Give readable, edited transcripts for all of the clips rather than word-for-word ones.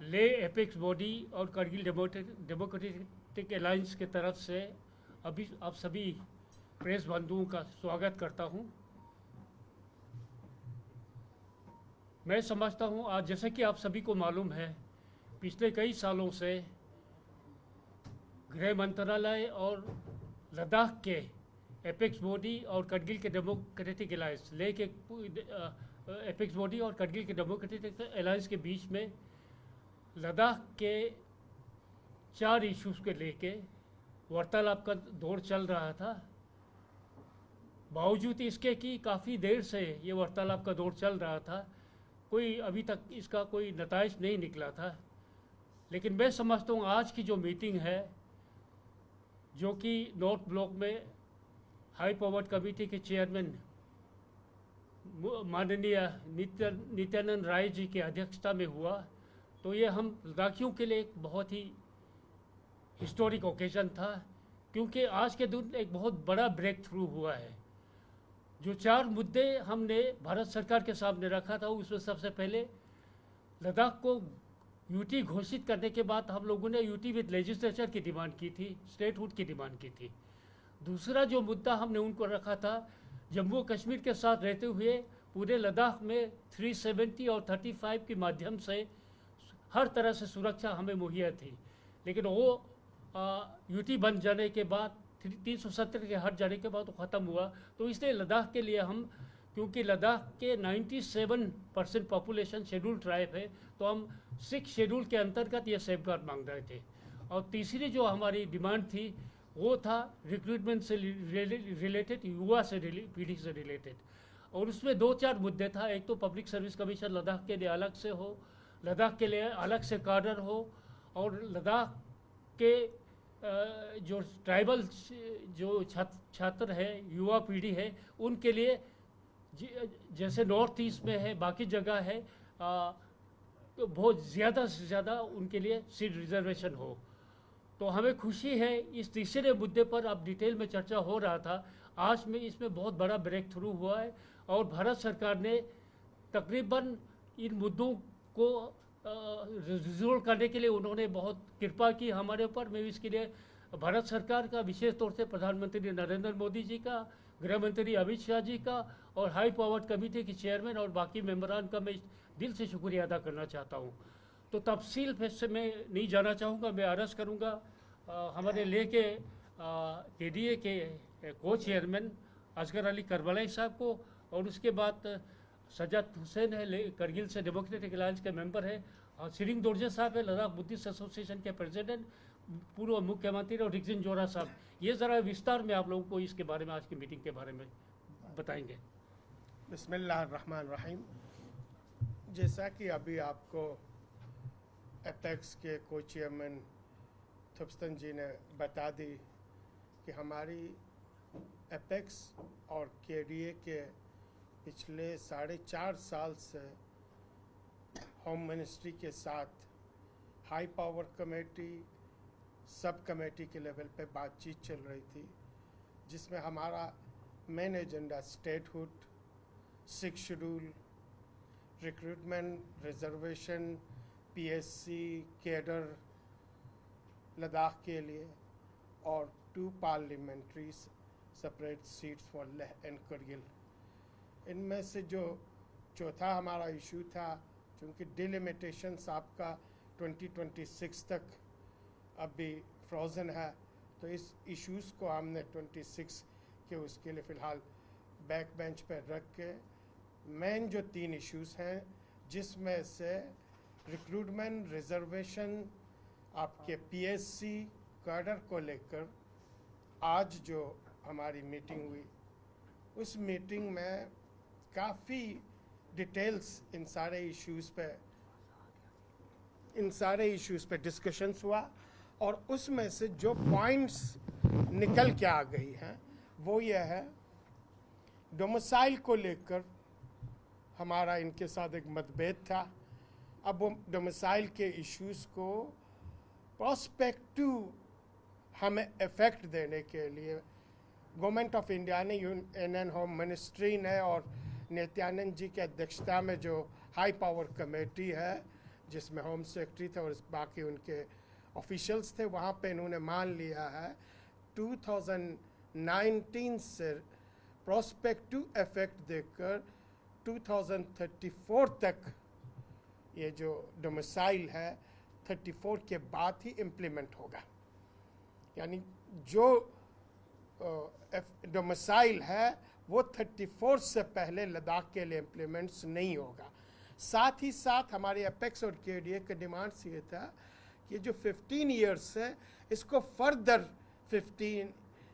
ले apex body और Kargil democratic alliance के तरफ से अभी आप सभी प्रेस बंधुओं का स्वागत करता हूं। मैं समझता हूं आज जैसे कि आप सभी को मालूम है, पिछले कई सालों से गृह मंत्रालय और लद्दाख के एपेक्स बॉडी और करगिल के डेमोक्रेटिक अलायंस ले के एपेक्स बॉडी और करगिल के डेमोक्रेटिक अलायंस के बीच में लद्दाख के 4 इश्यूज को लेके वार्तालाप का दौर चल रहा था। बावजूद इसके कि काफ़ी देर से ये वार्तालाप का दौर चल रहा था, कोई अभी तक इसका कोई नताइज नहीं निकला था। लेकिन मैं समझता हूँ आज की जो मीटिंग है, जो कि नॉर्थ ब्लॉक में हाई पावर्ड कमेटी के चेयरमैन माननीय नित्यानंद राय जी की अध्यक्षता में हुआ, तो ये हम लद्दाखियों के लिए एक बहुत ही हिस्टोरिक ओकेजन था, क्योंकि आज के दिन एक बहुत बड़ा ब्रेक थ्रू हुआ है। जो 4 मुद्दे हमने भारत सरकार के सामने रखा था, उसमें सबसे पहले लद्दाख को यूटी घोषित करने के बाद हम लोगों ने यूटी विद लेजिस्लेचर की डिमांड की थी, स्टेटहुड की डिमांड की थी। दूसरा जो मुद्दा हमने उनको रखा था, जम्मू कश्मीर के साथ रहते हुए पूरे लद्दाख में 370 और 35 के माध्यम से हर तरह से सुरक्षा हमें मुहैया थी। लेकिन वो यूटी बन जाने के बाद 370 के हट जाने के बाद वो ख़त्म हुआ। तो इसलिए लद्दाख के लिए हम, क्योंकि लद्दाख के 97% पॉपुलेशन शेड्यूल ट्राइब है, तो हम 6 शेड्यूल के अंतर्गत ये सेफगार्ड मांग रहे थे। और तीसरी जो हमारी डिमांड थी वो था रिक्रूटमेंट से रिलेटेड, युवा से पीढ़ी से रिलेटेड। और उसमें 2-4 मुद्दे था। एक तो पब्लिक सर्विस कमीशन लद्दाख के लिए अलग से हो, लद्दाख के लिए अलग से कार्डर हो, और लद्दाख के जो ट्राइबल जो छात्र है, युवा पीढ़ी है, उनके लिए जैसे नॉर्थ ईस्ट में है, बाकी जगह है, तो बहुत ज़्यादा से ज़्यादा उनके लिए सीट रिजर्वेशन हो। तो हमें खुशी है इस तीसरे मुद्दे पर अब डिटेल में चर्चा हो रहा था। आज में इसमें बहुत बड़ा ब्रेक थ्रू हुआ है और भारत सरकार ने तकरीबन इन मुद्दों को रिजोल्व करने के लिए उन्होंने बहुत कृपा की हमारे ऊपर। मैं इसके लिए भारत सरकार का, विशेष तौर से प्रधानमंत्री नरेंद्र मोदी जी का, गृह मंत्री अमित शाह जी का और हाई पावर्ड कमेटी के चेयरमैन और बाकी मेंबरान का मैं दिल से शुक्रिया अदा करना चाहता हूँ। तो तफसील फिर से मैं नहीं जाना चाहूँगा। मैं अर्ज़ करूँगा हमारे ले के केडीए के को चेयरमैन असगर अली करबलाई साहब को, और उसके बाद सज्जाद हुसैन है, करगिल से डेमोक्रेटिक अलायंस के मेंबर है, और सिरिंग दोरजे साहब है, लद्दाख बुद्धिस्ट एसोसिएशन के प्रेसिडेंट, पूर्व मुख्यमंत्री, और रिक्जिन जोरा साहब। ये ज़रा विस्तार में आप लोगों को इसके बारे में, आज की मीटिंग के बारे में बताएंगे। बिस्मिल्लाहिर्रहमानिर्रहीम। जैसा कि अभी आपको एपेक्स के को चेयरमैन थुप्स्तन जी ने बता दी कि हमारी एपेक्स और केडीए के पिछले 4.5 साल से होम मिनिस्ट्री के साथ high power committee, sub committee के लेवल पे बातचीत चल रही थी, जिसमें हमारा main agenda statehood, 6 schedule, recruitment, reservation, PSC, cadre Ladakh के लिए, और 2 parliamentary separate seats for Leh and Kargil. इनमें से जो चौथा हमारा इशू था, क्योंकि डिलिमिटेशंस आपका 2026 तक अभी फ्रोज़न है, तो इस इश्यूज़ को हमने 26 के उसके लिए फ़िलहाल बैक बेंच पर रख के मेन जो 3 इश्यूज़ हैं, जिसमें से रिक्रूटमेंट, रिजर्वेशन, आपके पीएससी, कैडर को लेकर आज जो हमारी मीटिंग हुई, उस मीटिंग में काफ़ी डिटेल्स इन सारे इश्यूज़ पे डिस्कशंस हुआ, और उसमें से जो पॉइंट्स निकल के आ गई हैं वो ये है, डोमिसाइल को लेकर हमारा इनके साथ एक मतभेद था। अब वो डोमिसाइल के इश्यूज़ को प्रोस्पेक्टिव हमें इफ़ेक्ट देने के लिए गवर्नमेंट ऑफ इंडिया ने, यूनियन होम मिनिस्ट्री ने, और नित्यानंद जी की अध्यक्षता में जो हाई पावर कमेटी है, जिसमें होम सेक्रेटरी थे और बाकी उनके ऑफिशियल्स थे, वहाँ पे इन्होंने मान लिया है 2019 से प्रोस्पेक्टिव इफेक्ट देकर 2034 तक ये जो डोमिसाइल है 34 के बाद ही इम्प्लीमेंट होगा। यानी जो डोमिसाइल है वो 34 से पहले लद्दाख के लिए इम्प्लीमेंट्स नहीं होगा। साथ ही साथ हमारे अपेक्स और केडीए के डिमांड्स ये था कि जो 15 इयर्स है इसको फर्दर 15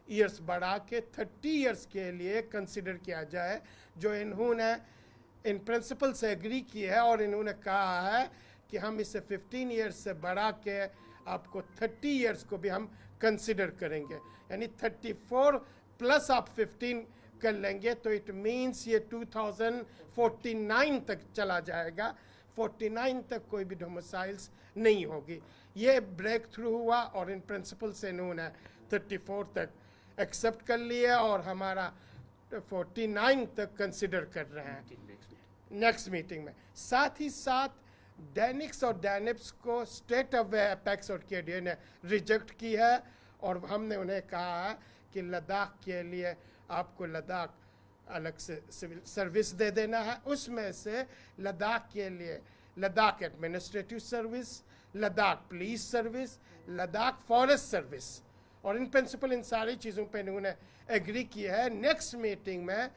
इयर्स बढ़ा के 30 इयर्स के लिए कंसिडर किया जाए, जो इन्होंने इन प्रिंसिपल से एग्री की है और इन्होंने कहा है कि हम इसे 15 इयर्स से बढ़ा के आपको 30 इयर्स को भी हम कंसिडर करेंगे। यानी 34 प्लस आप 15 कर लेंगे तो इट मीन्स ये 2049 तक चला जाएगा। 49 तक कोई भी डोमिसाइल्स नहीं होगी। ये ब्रेक थ्रू हुआ और इन प्रिंसिपल से इन्होंने 34 तक एक्सेप्ट कर लिया और हमारा 49 तक कंसिडर कर रहे हैं नेक्स्ट मीटिंग में। साथ ही साथ डैनिक्स और डैनिप्स को स्टेट ऑफ अपेक्स और केडीए ने रिजेक्ट की है और हमने उन्हें कहा है कि लद्दाख के लिए आपको लद्दाख अलग से सिविल सर्विस दे देना है। उसमें से लद्दाख के लिए Ladakh administrative service, Ladakh police service, Ladakh forest service और इन प्रिंसिपल इन सारी चीज़ों पे इन्होंने एग्री किया है। नेक्स्ट मीटिंग में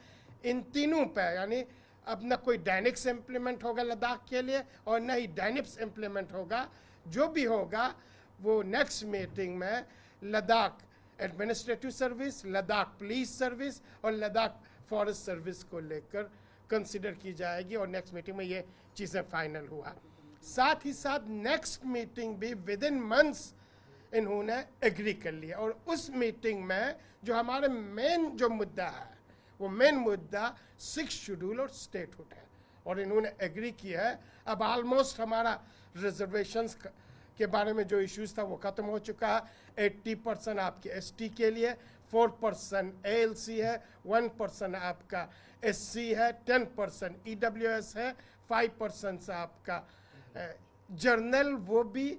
इन तीनों पे यानी अब न कोई डायनिक्स इम्प्लीमेंट होगा लद्दाख के लिए और न ही डायनिप्स इम्प्लीमेंट होगा। जो भी होगा वो नेक्स्ट मीटिंग में Ladakh administrative service, Ladakh police service और लद्दाख फॉरेस्ट सर्विस को लेकर कंसिडर की जाएगी और नेक्स्ट मीटिंग में ये चीज़ें फाइनल हुआ। साथ ही साथ नेक्स्ट मीटिंग भी विद इन मंथ्स इन्होंने एग्री कर लिया और उस मीटिंग में जो हमारे मेन जो मुद्दा है वो मेन मुद्दा 6th शेड्यूल और स्टेटहुड है और इन्होंने एग्री किया है। अब ऑलमोस्ट हमारा रिजर्वेशंस के बारे में जो इश्यूज था वो ख़त्म हो चुका है। 80% आपके एसटी के लिए, 4% एएलसी है, 1% आपका एससी है, 10% ईडब्ल्यूएस है, 5% आपका जर्नल, वो भी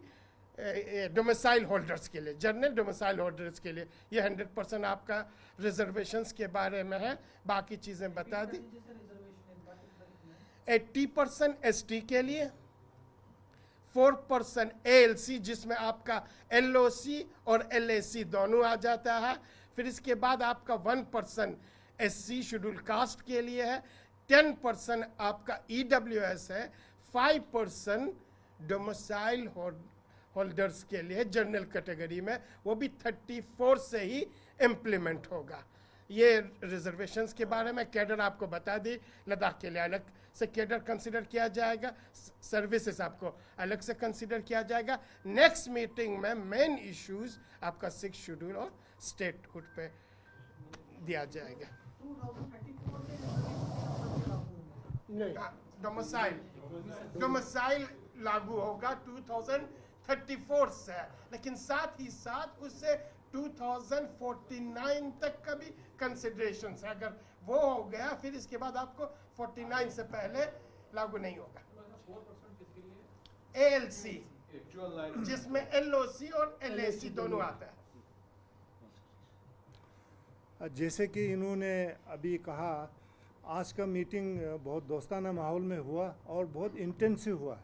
डोमिसाइल होल्डर्स के लिए, जर्नल डोमिसाइल होल्डर्स के लिए ये 100% आपका रिजर्वेशंस के बारे में है। बाकी चीज़ें बता दी। 80% एसटी के लिए, 4% एएलसी जिसमें आपका एलओसी और एलएसी दोनों आ जाता है। फिर इसके बाद आपका 1% एससी शेड्यूल कास्ट के लिए है, 10% आपका ईडब्ल्यूएस है, 5% डोमिसाइल होल्डर्स के लिए जनरल कैटेगरी में, वो भी 34 से ही इम्प्लीमेंट होगा। ये रिजर्वेशंस के बारे में। कैडर आपको बता दी, लद्दाख के लिए अलग से कैडर कंसिडर किया जाएगा, सर्विसेज आपको अलग से कंसिडर किया जाएगा। नेक्स्ट मीटिंग में मेन इश्यूज आपका 6th शेड्यूल और स्टेटहुड पे दिया जाएगा। डोमिसाइल लागू होगा 2034 से, लेकिन साथ ही साथ उससे 2049 तक का भी कंसिडरेशन है। अगर वो हो गया फिर इसके बाद आपको 49 से पहले लागू नहीं होगा। एएलसी जिसमें एलओसी और एलएसी दोनों आता है। जैसे कि इन्होंने अभी कहा, आज का मीटिंग बहुत दोस्ताना माहौल में हुआ और बहुत इंटेंसिव हुआ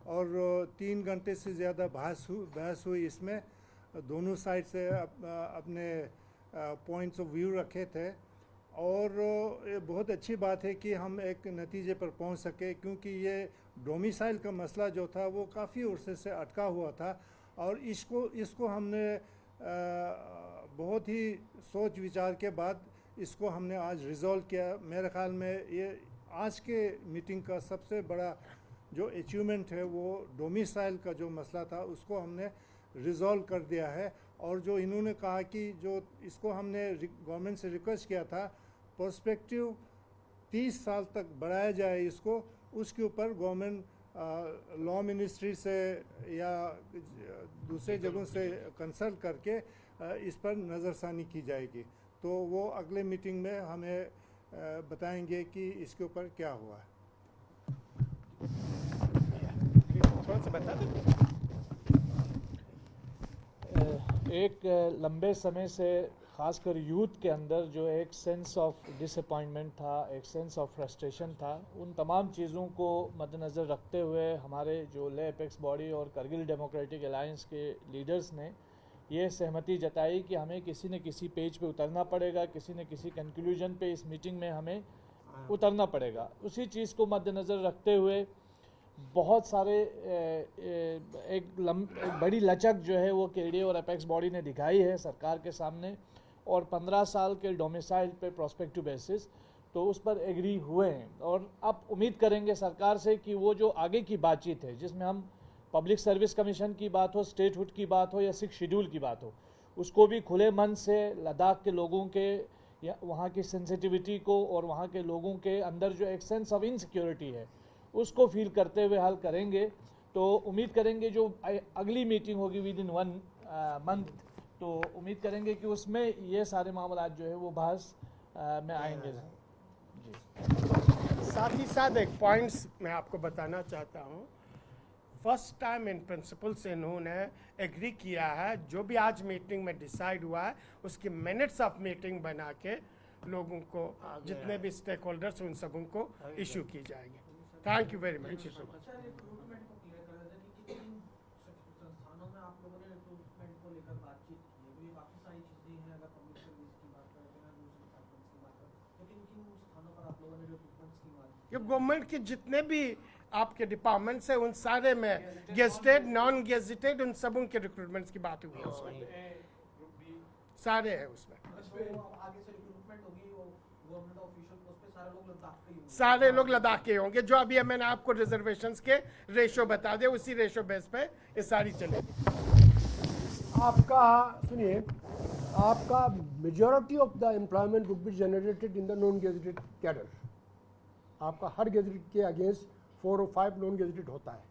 और 3 घंटे से ज़्यादा बहस हुई। इसमें दोनों साइड से अपने पॉइंट्स ऑफ व्यू रखे थे और ये बहुत अच्छी बात है कि हम एक नतीजे पर पहुंच सके, क्योंकि ये डोमिसाइल का मसला जो था वो काफ़ी अरसे से अटका हुआ था और इसको हमने बहुत ही सोच विचार के बाद इसको हमने आज रिज़ॉल्व किया। मेरे ख़्याल में ये आज के मीटिंग का सबसे बड़ा जो अचीवमेंट है वो डोमिसाइल का जो मसला था उसको हमने रिज़ॉल्व कर दिया है। और जो इन्होंने कहा कि जो इसको हमने गवर्नमेंट से रिक्वेस्ट किया था पर्सपेक्टिव 30 साल तक बढ़ाया जाए इसको, उसके ऊपर गवर्नमेंट लॉ मिनिस्ट्री से या दूसरे जगहों से कंसल्ट करके इस पर नज़रसानी की जाएगी। तो वो अगले मीटिंग में हमें बताएंगे कि इसके ऊपर क्या हुआ है। बता दें। एक लंबे समय से खासकर यूथ के अंदर जो एक सेंस ऑफ डिसअपॉइंटमेंट था, एक सेंस ऑफ फ्रस्ट्रेशन था, उन तमाम चीज़ों को मद्देनज़र रखते हुए हमारे जो ले अपेक्स बॉडी और करगिल डेमोक्रेटिक अलायंस के लीडर्स ने ये सहमति जताई कि हमें किसी न किसी पेज पे उतरना पड़ेगा, किसी न किसी कंक्लूजन पे इस मीटिंग में हमें उतरना पड़ेगा। उसी चीज़ को मद्देनज़र रखते हुए बहुत सारे एक बड़ी लचक जो है वो केडी और अपेक्स बॉडी ने दिखाई है सरकार के सामने, और 15 साल के डोमिसाइल पे प्रोस्पेक्टिव बेसिस तो उस पर एग्री हुए हैं। और अब उम्मीद करेंगे सरकार से कि वो जो आगे की बातचीत है, जिसमें हम पब्लिक सर्विस कमीशन की बात हो, स्टेटहुड की बात हो या 6 शेड्यूल की बात हो, उसको भी खुले मन से लद्दाख के लोगों के या वहाँ की सेंसिटिविटी को और वहाँ के लोगों के अंदर जो एक सेंस ऑफ इनसिक्योरिटी है उसको फील करते हुए हल करेंगे। तो उम्मीद करेंगे जो अगली मीटिंग होगी विद इन 1 मंथ, तो उम्मीद करेंगे कि उसमें ये सारे मामला जो है वो बहस में आएंगे। जी, साथ ही साथ एक पॉइंट्स मैं आपको बताना चाहता हूँ। फर्स्ट टाइम इन प्रिंसिपल से इन्होंने एग्री किया है, जो भी आज मीटिंग में डिसाइड हुआ है उसकी मिनट्स ऑफ मीटिंग बना के लोगों को, जितने भी स्टेक होल्डर्स उन सबों को इशू की जाएगी। Thank you very much. ये गवर्नमेंट के जितने भी आपके डिपार्टमेंट्स है उन सारे में गेजेटेड, नॉन गेजेटेड, उन सबों के रिक्रूटमेंट्स की बात हुई है उसमें, सारे हैं उसमें। सारे लोग लद्दाख के होंगे। जो अभी मैंने आपको रिजर्वेशंस के रेशो बता दिए, उसी रेशो बेस पे ये सारी चलेगी। आपका सुनिए, आपका majority of the employment would be generated in the non gazetted cadre. आपका हर गेजेटेड के अगेंस्ट 4 और 5 नॉन गेजेटेड होता है।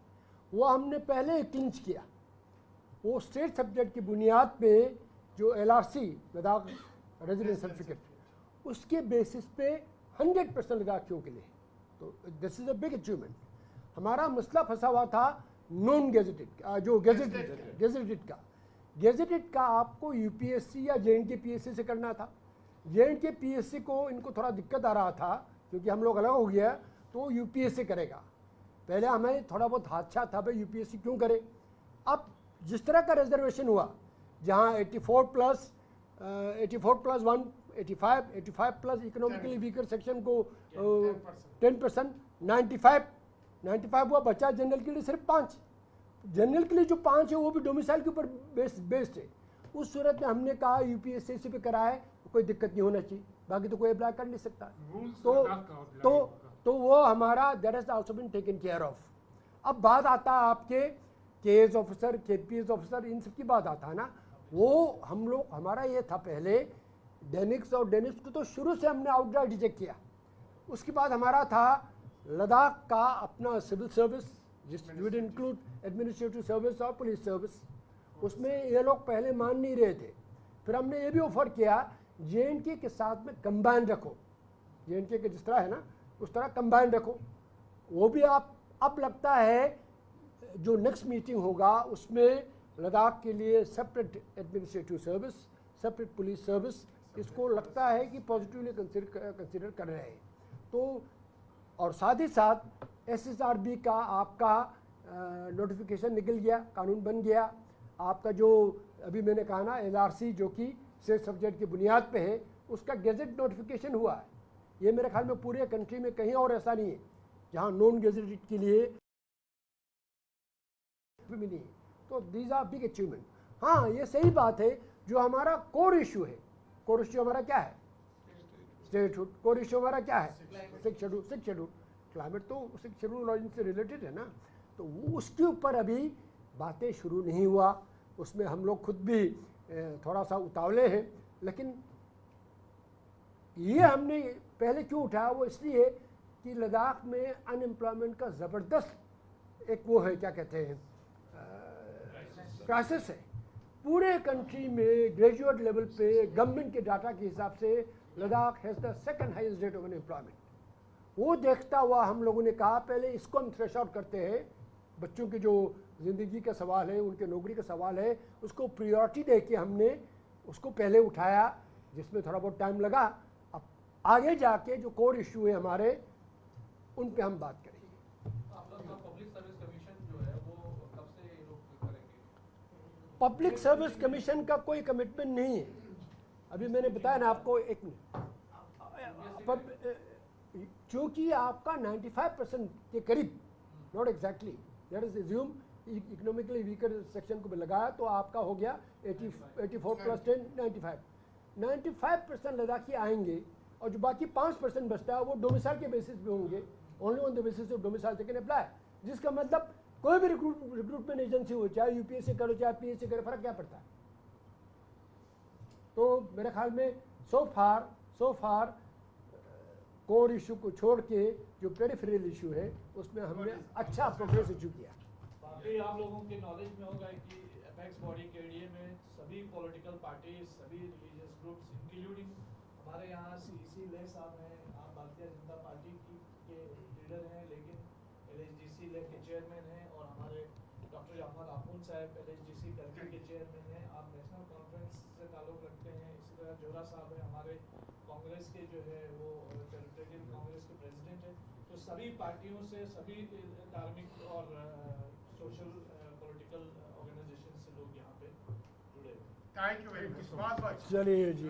वो हमने पहले ही क्लिंच किया। वो स्टेट सब्जेक्ट की बुनियाद पे जो LRC लद्दाख रेजिडेंस सर्टिफिकेट, उसके बेसिस पे 100% लद्दाखियों के लिए, तो this is a big achievement. हमारा मसला फंसा हुआ था नॉन गेजेटेड, जो गेजेटेड का आपको UPSC या JNK PSC से करना था। JNK PSC को इनको थोड़ा दिक्कत आ रहा था क्योंकि हम लोग अलग हो गया, तो UPSC करेगा। पहले हमें थोड़ा बहुत हादसा था भाई UPSC क्यों करे। अब जिस तरह का रिजर्वेशन हुआ, जहाँ 84 plus 1 85 plus economically weaker section को 10%, 95 हुआ, बचा जनरल के लिए सिर्फ 5। जनरल के लिए जो 5 है वो भी डोमिसाइल के ऊपर बेस्ड है। उस सूरत में हमने कहा UPSC पे करा है, कोई दिक्कत नहीं होना चाहिए, बाकी तो कोई अप्लाई कर नहीं सकता। तो वो हमारा that has also been taken care of. अब बात आता है आपके KS ऑफिसर, KPS ऑफिसर, इन सब की बात आता है ना। वो हम लोग, हमारा ये था पहले डेनिक्स, और डेनिक्स को तो शुरू से हमने आउटराइट रिजेक्ट किया। उसके बाद हमारा था लद्दाख का अपना सिविल सर्विस, जिस वुड इंक्लूड एडमिनिस्ट्रेटिव सर्विस और पुलिस सर्विस। उसमें ये लोग पहले मान नहीं रहे थे। फिर हमने ये भी ऑफर किया JNK के साथ में कंबाइन रखो, JNK के जिस तरह है ना उस तरह कंबाइन रखो। वो भी आप, अब लगता है जो नेक्स्ट मीटिंग होगा उसमें लद्दाख के लिए separate administrative service, separate police service, इसको लगता है कि पॉजिटिवली कंसिडर कर रहे हैं। तो और साथ ही साथ SSRB का आपका नोटिफिकेशन निकल गया, कानून बन गया। आपका जो अभी मैंने कहा ना LRC जो कि स्टेट सब्जेक्ट की बुनियाद पे है, उसका गेजेट नोटिफिकेशन हुआ है। ये मेरे ख्याल में पूरे कंट्री में कहीं और ऐसा नहीं है जहाँ नॉन गेजेटेड के लिए भी नहीं है। तो दीज आर बिग अचीवमेंट। हाँ, ये सही बात है। जो हमारा कोर इशू है, कोर इशू हमारा क्या है? स्टेटहुड। कोर इशू हमारा क्या है? 6 शेड्यूल। क्लाइमेट तो 6 शेड्यूल और इनसे रिलेटेड है ना। तो वो उसके ऊपर अभी बातें शुरू नहीं हुआ। उसमें हम लोग खुद भी थोड़ा सा उतावले हैं। लेकिन ये हमने पहले क्यों उठाया, वो इसलिए कि लद्दाख में अनएम्प्लॉयमेंट का ज़बरदस्त एक वो है, क्या कहते हैं, क्राइसिस है। पूरे कंट्री में ग्रेजुएट लेवल पे गवर्नमेंट के डाटा के हिसाब से Ladakh has the second highest rate of unemployment. वो देखता हुआ हम लोगों ने कहा पहले इसको हम थ्रेश आउट करते हैं, बच्चों की जो ज़िंदगी का सवाल है, उनके नौकरी का सवाल है, उसको प्रायोरिटी दे के हमने उसको पहले उठाया, जिसमें थोड़ा बहुत टाइम लगा। अब आगे जाके जो कोर इशू है हमारे, उन पे हम बात करेंगे। पब्लिक सर्विस कमीशन जो है वो कब से ये लोग करेंगे? पब्लिक सर्विस कमीशन का कोई कमिटमेंट नहीं है। अभी मैंने बताया ना आपको, एक चूँकि आपका 95% के करीब, not exactly, that is assume economically weaker section को भी लगाया तो आपका हो गया 84 प्लस 10 95% लद्दाखी आएंगे, और जो बाकी 5% बचता है वो डोमिसाइल के बेसिस पे होंगे, only on the basis of domicile they can apply. जिसका मतलब कोई भी रिक्रूटमेंट एजेंसी हो, चाहे यूपीएससी करो चाहे पीएससी करे, फर्क क्या पड़ता है। तो मेरे ख्याल में सो फार कोर इशू को छोड़ के जो पेरिफेरल इशू है उसमें हमने अच्छा प्रोग्रेस अचीव किया। बाकी आप लोगों के नॉलेज में होगा कि एपेक्स बॉडी केडीए में सभी पॉलिटिकल पार्टी, सभी रिलीजियस ग्रुप्स इंक्लूडिंग हमारे यहाँ सीसी ले साहब हैं, आप भारतीय जनता पार्टी के लीडर हैं, लेकिन एलएचडीसी ले के चेयरमैन हैं, और हमारे डॉक्टर जाफर आफून साहब एलएचडीसी करगिल के चेयरमैन हैं, आप नेशनल कॉन्फ्रेंस से ताल्लुक़ रखते हैं। इसी तरह जोहरा साहब हैं, हमारे कांग्रेस के जो है वो टेरिटोरियल कांग्रेस के प्रेसिडेंट हैं। तो सभी पार्टियों से, सभी धार्मिक और सोशल पॉलिटिकल ऑर्गेनाइजेशन से लोग यहाँ पे जुड़े हुए हैं। Thank you very much. चलिए जी।